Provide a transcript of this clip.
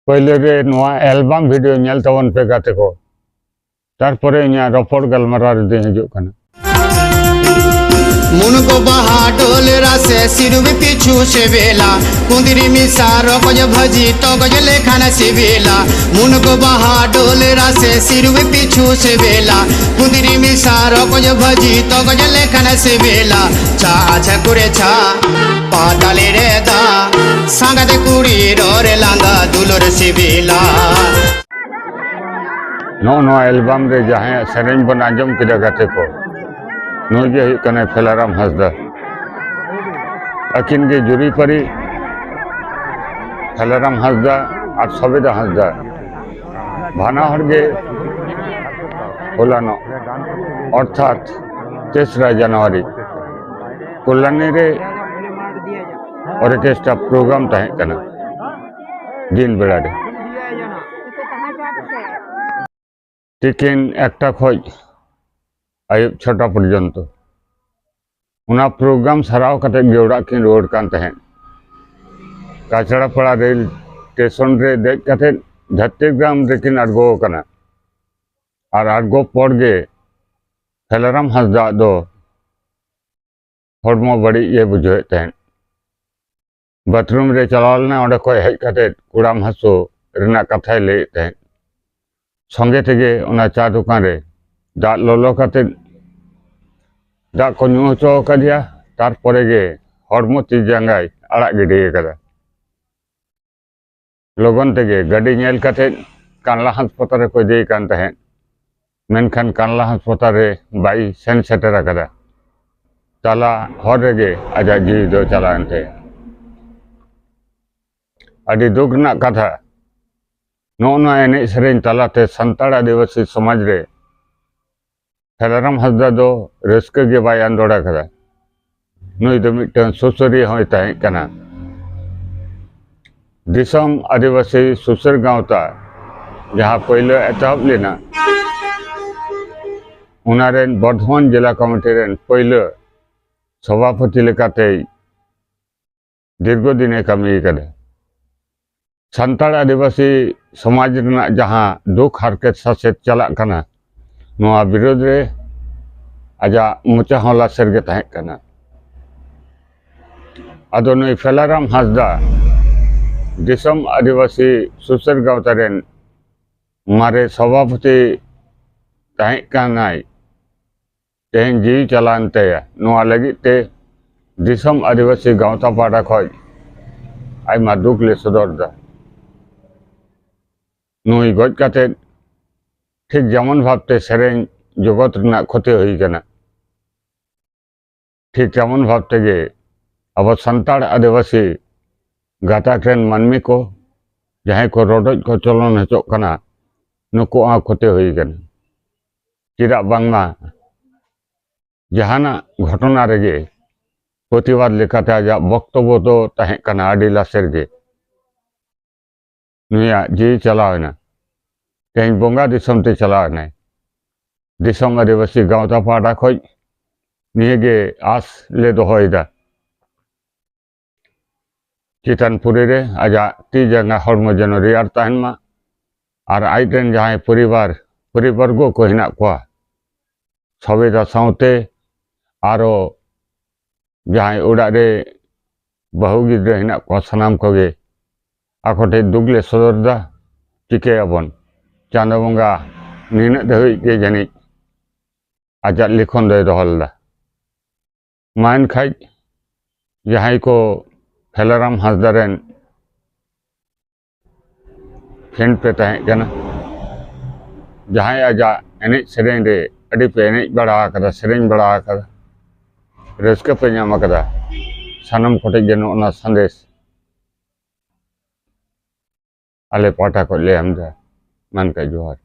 पहले रे नवा एल्बम वीडियो नेल तवन पे गाते को तारपरे इन्या रपड़ गलमारा रे हिजुग कना मुनको बहा डोल रासे सिरुबी पिछु से बेला कुंदरी मिसार गज भजी तो गज लेखान से बेला मुनको बहा डोल रासे सिरुबी पिछु से बेला कुंदरी मिसार गज भजी तो गज लेखान से बेला चा छकुरे छा पाताले रे दा सांगते कुड़ी रोरे लांगा दुलोर से बेला नो एल्बम रे जहां सेरेंज बन आंजम किदा गाते को नोगे कने फेलाराम हंसदा अकिन के जुरी परी फेलाराम हंसदा और सबिदा हंसदा भाना हरगे होलानो अर्थात 3 जनवरी कल्याणी रे ऑर्केस्ट्रा प्रोग्राम तहे कना दिन बेड़ा रे टिकिन एकटा खोज आयुब 6टा पर्यंत उना प्रोग्राम सराव कते गेवड़ा किन रोड कान तहे काचड़ापाड़ा रेल स्टेशन रे देख कते धत्तीग्राम रेकिन अड़गो कना और अड़गो पड़गे फेलाराम हंसदा दो हड़मो बड़ी ये बुझे तहे बाथरूम रे चलावलना ओंडे को हेज कते कुड़ाम हसो रेना कथाय ले तहे संगे तेगे उना चा दुकान रे दा लोलो कते दा को न्यू हचो कदिया तारपरे गे हड़मो ती जांगाय आड़ा गिडी कदा लोगन तेगे गाड़ी नेल कते कानला हास्पताल रे को दे कान तहे मेनखान कानला हास्पताल रे बाई सेन सेटर कदा ताला हर रेगे आजा जी दो चलानते अडी दुखना कथा नो एने सेरें तालाते संताड़ आदिवासी समाज रे फेलाराम हंसदा दो रस्क गे बाय आंदोड़ा कदा नुई दो मिटन सुसरी होय तहे कना दिसम आदिवासी सुसर गांवता जहां पहले एतहब लेना उनारेन बर्धमान जिला कमिटी रेन पहले सभापति लेकाते दीर्घ दिने कमी कदा संताड़ आदिवासी समाज रेना जहां दुख हरकत सासेत चला कना नोआ विरोध रे आजा मुचा हला सरगे तहे कना अदो नुई फेलाराम हंसदा दिसम आदिवासी सुसर गांवता रेन मारे सभापति तहे कनाय तेहन जी चलानते नोआ लगित ते दिसम आदिवासी गांवता पाड़ा खoj आयमा दुख ले सदरदा नुई गज काते ठीक जेमन भावते सेरें जगत रना क्षति हुई कना ठीक तेमन भावते गे अब संताड़ आदिवासी गाताक रेन मानमी को जहां को रोडज को चलन हचो कना नुको आ क्षति हुई कना चिदा बांगमा जहाना घटना रेगे प्रतिवाद लेकाते आजा वक्तव्य दो तहे कना आडी लासेर गे नुया जी चलावना तेहन बोंगा दिसम ते चलावना दिसम आदिवासी गांवता पाड़ा खoj निगे आस ले दोहयदा चितानपुरी रे आजा ती जांगा हड़मो जनो रेयार तहनमा और आइटेन जहां परिवारगो को हिना कोआ सवेदा साउते आरो जहां उड़ा रे बहु गिद्रा हिना को सनाम कोगे आकोटे दुगले सदरदा टिके अबन चांदो बंगा नीन दहई के जानी आजा लिखन दे दोहलदा मान खाई जहां को फेलाराम हंसदा रेन फ्रेंड पे तहे कना जहां आजा एने सेरें रे अडी पे एने बड़ा कदा सेरें बड़ा कदा रस्क पे नाम कदा सनम कोटे जनो ना संदेश आले पाटा को ले हमदा मन का जोहार।